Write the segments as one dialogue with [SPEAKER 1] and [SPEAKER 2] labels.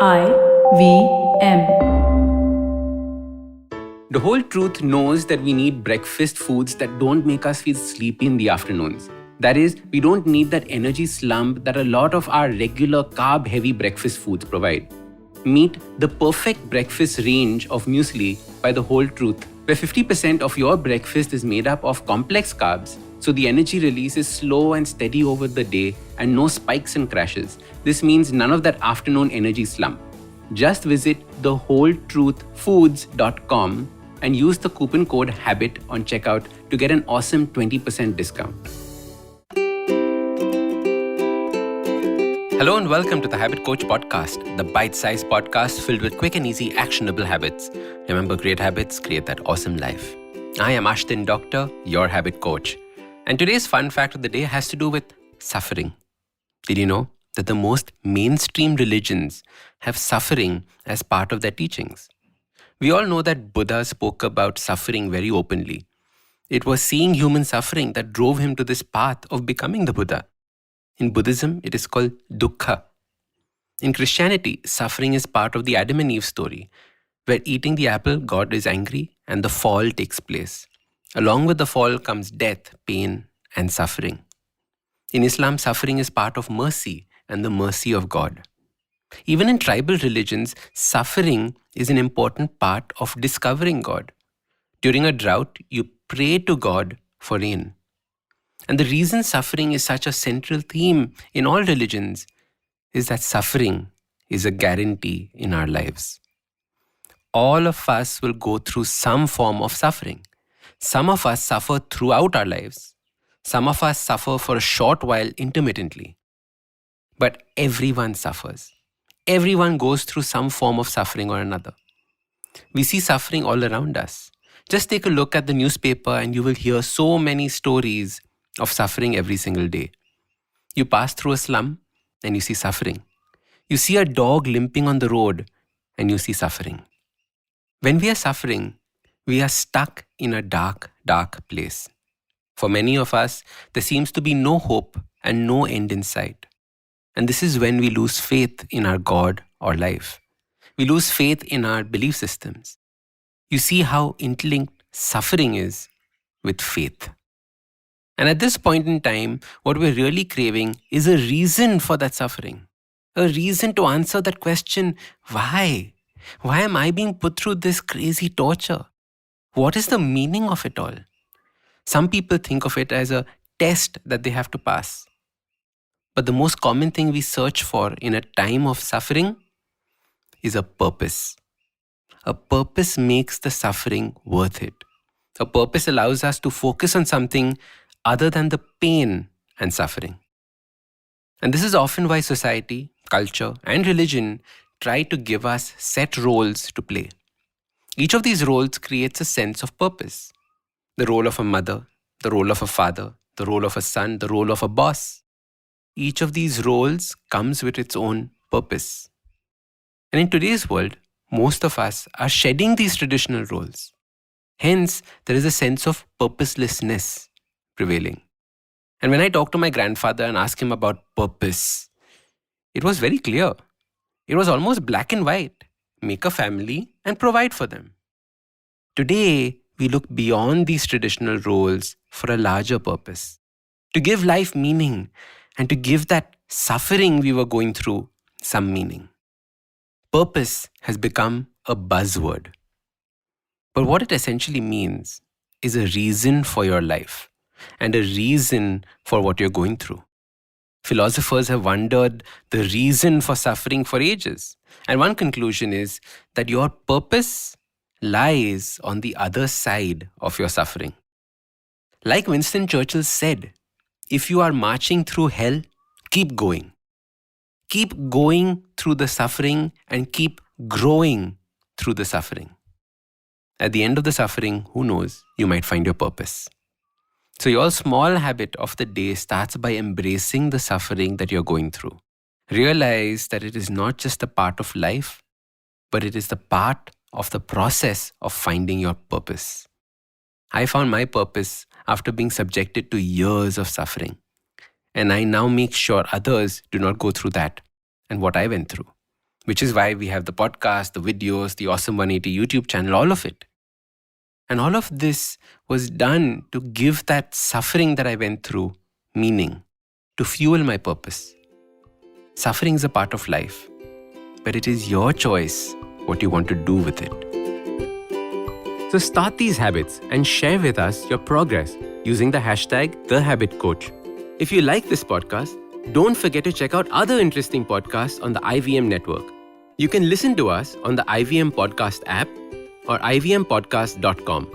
[SPEAKER 1] IVM.
[SPEAKER 2] The Whole Truth knows that we need breakfast foods that don't make us feel sleepy in the afternoons. That is, we don't need that energy slump that a lot of our regular carb-heavy breakfast foods provide. Meet the perfect breakfast range of muesli by The Whole Truth, where 50% of your breakfast is made up of complex carbs, so the energy release is slow and steady over the day and no spikes and crashes. This means none of that afternoon energy slump. Just visit thewholetruthfoods.com and use the coupon code HABIT on checkout to get an awesome 20% discount. Hello and welcome to the Habit Coach Podcast, the bite-sized podcast filled with quick and easy actionable habits. Remember, great habits create that awesome life. I am Ashdin Doctor, your habit coach. And today's fun fact of the day has to do with suffering. Did you know that the most mainstream religions have suffering as part of their teachings? We all know that Buddha spoke about suffering very openly. It was seeing human suffering that drove him to this path of becoming the Buddha. In Buddhism, it is called dukkha. In Christianity, suffering is part of the Adam and Eve story, where eating the apple, God is angry and the fall takes place. Along with the fall comes death, pain, and suffering. In Islam, suffering is part of mercy and the mercy of God. Even in tribal religions, suffering is an important part of discovering God. During a drought, you pray to God for rain. And the reason suffering is such a central theme in all religions is that suffering is a guarantee in our lives. All of us will go through some form of suffering. Some of us suffer throughout our lives. Some of us suffer for a short while intermittently. But everyone suffers. Everyone goes through some form of suffering or another. We see suffering all around us. Just take a look at the newspaper and you will hear so many stories of suffering every single day. You pass through a slum and you see suffering. You see a dog limping on the road and you see suffering. When we are suffering, we are stuck in a dark, dark place. For many of us, there seems to be no hope and no end in sight. And this is when we lose faith in our God or life. We lose faith in our belief systems. You see how interlinked suffering is with faith. And at this point in time, what we're really craving is a reason for that suffering. A reason to answer that question, why? Why am I being put through this crazy torture? What is the meaning of it all? Some people think of it as a test that they have to pass. But the most common thing we search for in a time of suffering is a purpose. A purpose makes the suffering worth it. A purpose allows us to focus on something other than the pain and suffering. And this is often why society, culture, and religion try to give us set roles to play. Each of these roles creates a sense of purpose. The role of a mother, the role of a father, the role of a son, the role of a boss. Each of these roles comes with its own purpose. And in today's world, most of us are shedding these traditional roles. Hence, there is a sense of purposelessness prevailing. And when I talked to my grandfather and asked him about purpose, it was very clear. It was almost black and white. Make a family and provide for them. Today, we look beyond these traditional roles for a larger purpose. To give life meaning and to give that suffering we were going through some meaning. Purpose has become a buzzword. But what it essentially means is a reason for your life and a reason for what you're going through. Philosophers have wondered the reason for suffering for ages. And one conclusion is that your purpose lies on the other side of your suffering. Like Winston Churchill said, if you are marching through hell, keep going. Keep going through the suffering and keep growing through the suffering. At the end of the suffering, who knows, you might find your purpose. So your small habit of the day starts by embracing the suffering that you're going through. Realize that it is not just a part of life, but it is the part of the process of finding your purpose. I found my purpose after being subjected to years of suffering. And I now make sure others do not go through that and what I went through. which is why we have the podcast, the videos, the Awesome 180 YouTube channel, all of it. And all of this was done to give that suffering that I went through meaning, to fuel my purpose. Suffering is a part of life, but it is your choice what you want to do with it. So start these habits and share with us your progress using the hashtag #TheHabitCoach. If you like this podcast, don't forget to check out other interesting podcasts on the IVM network. You can listen to us on the IVM Podcast app or ivmpodcast.com.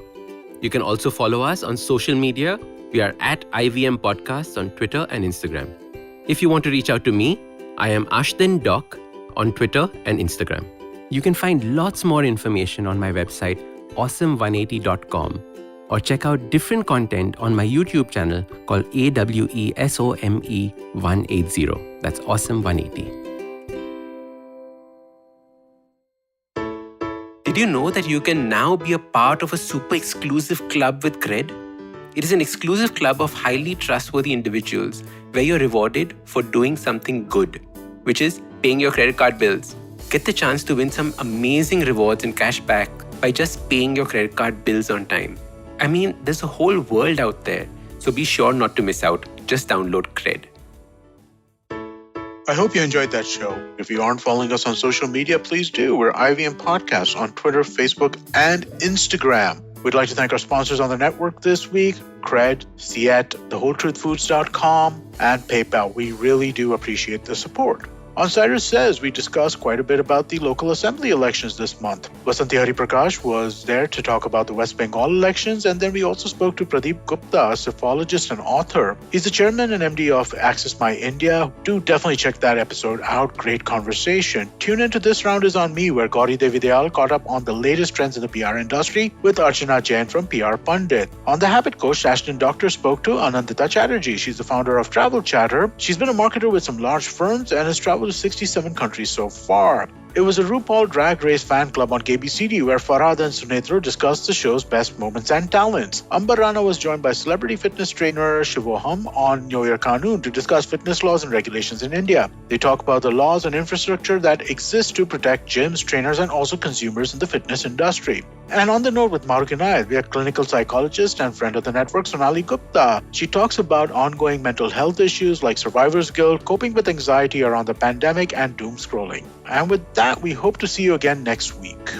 [SPEAKER 2] You can also follow us on social media. We are at IVM Podcasts on Twitter and Instagram. If you want to reach out to me, I am Ashdin Doc on Twitter and Instagram. You can find lots more information on my website, awesome180.com, or check out different content on my YouTube channel called AWESOME 180. That's Awesome 180. Did you know that you can now be a part of a super exclusive club with Cred? It is an exclusive club of highly trustworthy individuals where you're rewarded for doing something good, which is paying your credit card bills. Get the chance to win some amazing rewards and cash back by just paying your credit card bills on time. I mean, there's a whole world out there, so be sure not to miss out. Just download Cred.
[SPEAKER 1] I hope you enjoyed that show. If you aren't following us on social media, please do. We're IVM Podcasts on Twitter, Facebook, and Instagram. We'd like to thank our sponsors on the network this week, Cred, Ciet, TheWholeTruthFoods.com, and PayPal. We really do appreciate the support. On Cyrus Says, we discussed quite a bit about the local assembly elections this month. Vasanti Hariprakash was there to talk about the West Bengal elections, and then we also spoke to Pradeep Gupta, a psephologist and author. He's the chairman and MD of Access My India. Do definitely check that episode out. Great conversation. Tune into This Round Is On Me, where Gauri Devi Dayal caught up on the latest trends in the PR industry with Archana Jain from PR Pundit. On The Habit Coach, Ashdin Doctor spoke to Anandita Chatterjee. She's the founder of Travel Chatter. She's been a marketer with some large firms and has traveled to 67 countries so far. It was a RuPaul Drag Race fan club on KBCD where Farhad and Sunetru discussed the show's best moments and talents. Ambar Rana was joined by celebrity fitness trainer Shivoham on New Year Kanun to discuss fitness laws and regulations in India. They talk about the laws and infrastructure that exist to protect gyms, trainers, and also consumers in the fitness industry. And on the note with Maruk Inayat, we have clinical psychologist and friend of the network, Sonali Gupta. She talks about ongoing mental health issues like survivor's guilt, coping with anxiety around the pandemic, and doom scrolling. And with that, we hope to see you again next week.